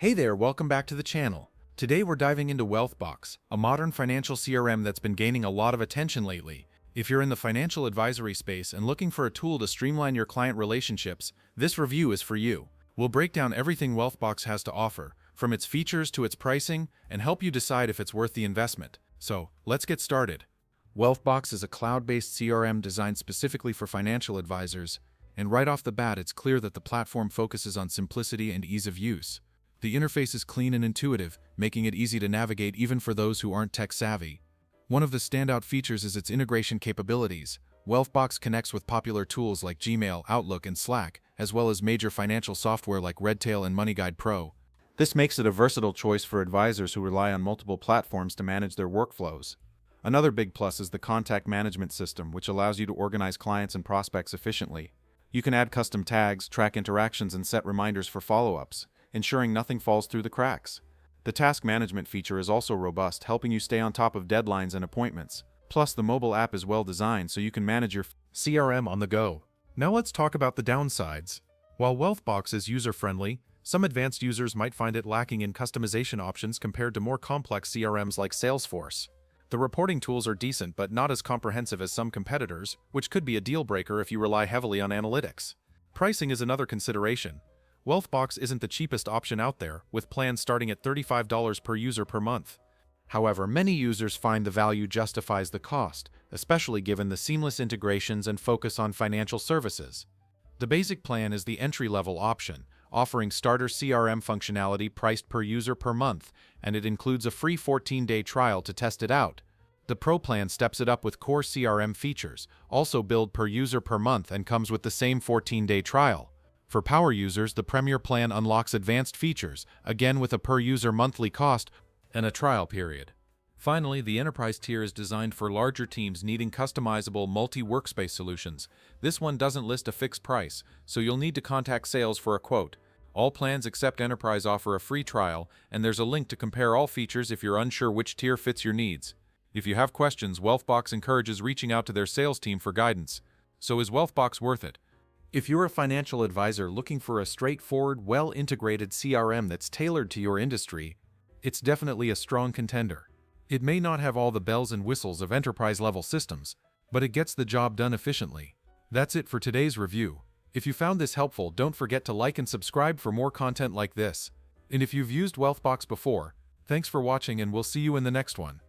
Hey there, welcome back to the channel. Today we're diving into Wealthbox, a modern financial CRM that's been gaining a lot of attention lately. If you're in the financial advisory space and looking for a tool to streamline your client relationships, this review is for you. We'll break down everything Wealthbox has to offer, from its features to its pricing, and help you decide if it's worth the investment. So, let's get started. Wealthbox is a cloud-based CRM designed specifically for financial advisors, and right off the bat it's clear that the platform focuses on simplicity and ease of use. The interface is clean and intuitive, making it easy to navigate even for those who aren't tech-savvy. One of the standout features is its integration capabilities. Wealthbox connects with popular tools like Gmail, Outlook, and Slack, as well as major financial software like Redtail and MoneyGuide Pro. This makes it a versatile choice for advisors who rely on multiple platforms to manage their workflows. Another big plus is the contact management system, which allows you to organize clients and prospects efficiently. You can add custom tags, track interactions, and set reminders for follow-ups, ensuring nothing falls through the cracks. The task management feature is also robust, helping you stay on top of deadlines and appointments. Plus, the mobile app is well designed so you can manage your CRM on the go. Now let's talk about the downsides. While Wealthbox is user-friendly, some advanced users might find it lacking in customization options compared to more complex CRMs like Salesforce. The reporting tools are decent but not as comprehensive as some competitors, which could be a deal-breaker if you rely heavily on analytics. Pricing is another consideration. Wealthbox isn't the cheapest option out there, with plans starting at $35 per user per month. However, many users find the value justifies the cost, especially given the seamless integrations and focus on financial services. The basic plan is the entry-level option, offering starter CRM functionality priced per user per month, and it includes a free 14-day trial to test it out. The Pro plan steps it up with core CRM features, also billed per user per month, and comes with the same 14-day trial. For power users, the Premier plan unlocks advanced features, again with a per-user monthly cost and a trial period. Finally, the Enterprise tier is designed for larger teams needing customizable multi-workspace solutions. This one doesn't list a fixed price, so you'll need to contact sales for a quote. All plans except Enterprise offer a free trial, and there's a link to compare all features if you're unsure which tier fits your needs. If you have questions, Wealthbox encourages reaching out to their sales team for guidance. So is Wealthbox worth it? If you're a financial advisor looking for a straightforward, well-integrated CRM that's tailored to your industry, it's definitely a strong contender. It may not have all the bells and whistles of enterprise-level systems, but it gets the job done efficiently. That's it for today's review. If you found this helpful, don't forget to like and subscribe for more content like this. And if you've used Wealthbox before, thanks for watching and we'll see you in the next one.